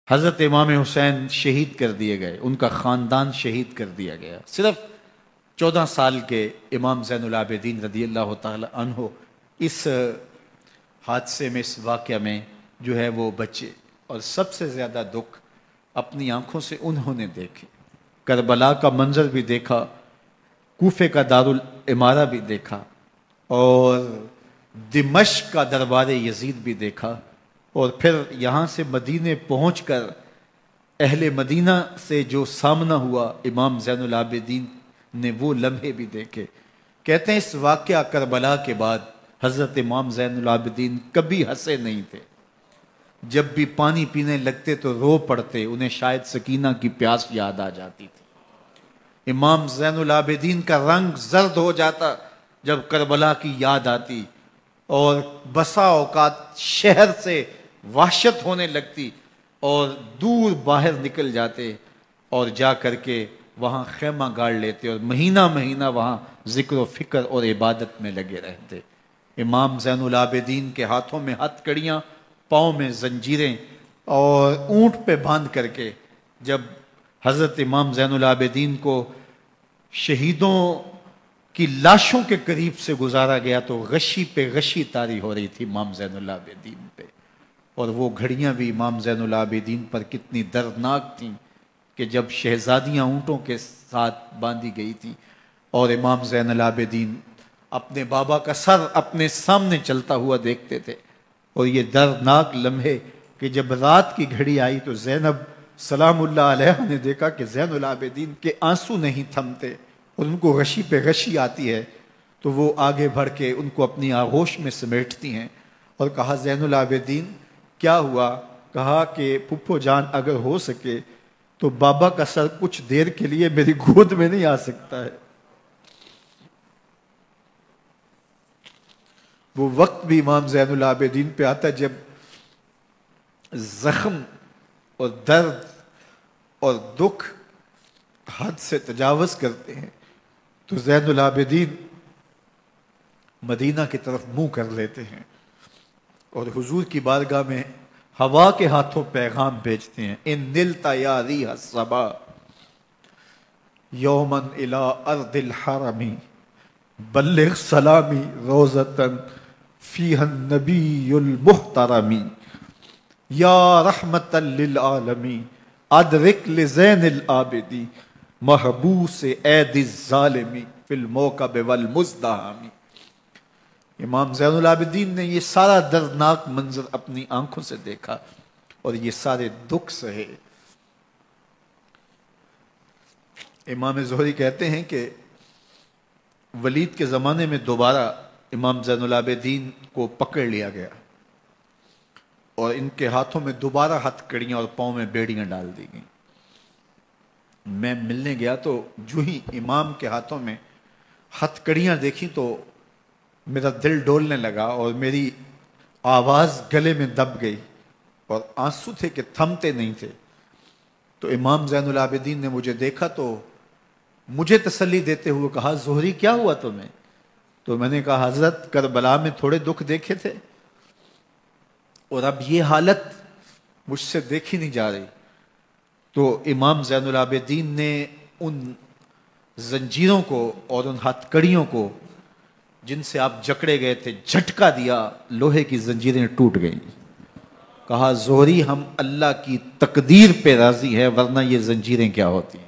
حضرت امام حسین شہید کر دیے گئے، ان کا خاندان شہید کر دیا گیا. صرف 14 سال کے امام زین العابدین رضی اللہ تعالی عنہ اس حادثے میں، اس واقعہ میں جو ہے وہ بچے. اور سب سے زیادہ دکھ اپنی آنکھوں سے انہوں نے دیکھے. کربلا کا منظر بھی دیکھا، کوفے کا دارالعمارہ بھی دیکھا، اور دمشق کا دربار یزید بھی دیکھا، اور پھر یہاں سے مدینے پہنچ کر اہل مدینہ سے جو سامنا ہوا امام زین العابدین نے وہ لمحے بھی دیکھے. کہتے ہیں اس واقعہ کربلا کے بعد حضرت امام زین العابدین کبھی ہنسے نہیں تھے. جب بھی پانی پینے لگتے تو رو پڑتے، انہیں شاید سکینہ کی پیاس یاد آ جاتی تھی. امام زین العابدین کا رنگ زرد ہو جاتا جب کربلا کی یاد آتی، اور بسا اوقات شہر سے وحشت ہونے لگتی اور دور باہر نکل جاتے اور جا کر کے وہاں خیمہ گاڑ لیتے اور مہینہ مہینہ وہاں ذکر و فکر اور عبادت میں لگے رہتے. امام زین العابدین کے ہاتھوں میں ہتھ کڑیاں، پاؤں میں زنجیریں، اور اونٹ پہ باندھ کر کے جب حضرت امام زین العابدین کو شہیدوں کی لاشوں کے قریب سے گزارا گیا تو غشی پہ غشی طاری ہو رہی تھی امام زین العابدین پہ. اور وہ گھڑیاں بھی امام زین العابدین پر کتنی دردناک تھیں کہ جب شہزادیاں اونٹوں کے ساتھ باندھی گئی تھی اور امام زین العابدین اپنے بابا کا سر اپنے سامنے چلتا ہوا دیکھتے تھے. اور یہ دردناک لمحے کہ جب رات کی گھڑی آئی تو زینب سلام اللہ علیہ نے دیکھا کہ زین العابدین کے آنسو نہیں تھمتے اور ان کو غشی پہ غشی آتی ہے، تو وہ آگے بڑھ کے ان کو اپنی آغوش میں سمیٹتی ہیں اور کہا زین العابدین کیا ہوا؟ کہا کہ پھپھو جان اگر ہو سکے تو بابا کا سر کچھ دیر کے لیے میری گود میں نہیں آ سکتا ہے. وہ وقت بھی امام زین العابدین پہ آتا ہے جب زخم اور درد اور دکھ حد سے تجاوز کرتے ہیں تو زین العابدین مدینہ کی طرف منہ کر لیتے ہیں اور حضور کی بارگاہ میں ہوا کے ہاتھوں پیغام بھیجتے ہیں. ان نلت یا ریح الصبا یوما الی ارض الحرم بلغ سلامی روزتن فیہا النبی المحترم یا رحمتا للعالمین ادرک لزین العابدی محبوس عید الظالمی فی الموکب والمزدحم. امام زین العابدین نے یہ سارا دردناک منظر اپنی آنکھوں سے دیکھا اور یہ سارے دکھ سہے. امام زہری کہتے ہیں کہ ولید کے زمانے میں دوبارہ امام زین العابدین کو پکڑ لیا گیا اور ان کے ہاتھوں میں دوبارہ ہتھ کڑیاں اور پاؤں میں بیڑیاں ڈال دی گئیں. میں ملنے گیا تو جو ہی امام کے ہاتھوں میں ہتھ کڑیاں دیکھی تو میرا دل ڈولنے لگا اور میری آواز گلے میں دب گئی اور آنسو تھے کہ تھمتے نہیں تھے. تو امام زین العابدین نے مجھے دیکھا تو مجھے تسلی دیتے ہوئے کہا زہری کیا ہوا تمہیں؟ تو میں نے کہا حضرت کربلا میں تھوڑے دکھ دیکھے تھے اور اب یہ حالت مجھ سے دیکھی نہیں جا رہی. تو امام زین العابدین نے ان زنجیروں کو اور ان ہتھ کڑیوں کو جن سے آپ جکڑے گئے تھے جھٹکا دیا، لوہے کی زنجیریں ٹوٹ گئیں. کہا زہری ہم اللہ کی تقدیر پہ راضی ہے ورنہ یہ زنجیریں کیا ہوتی ہیں.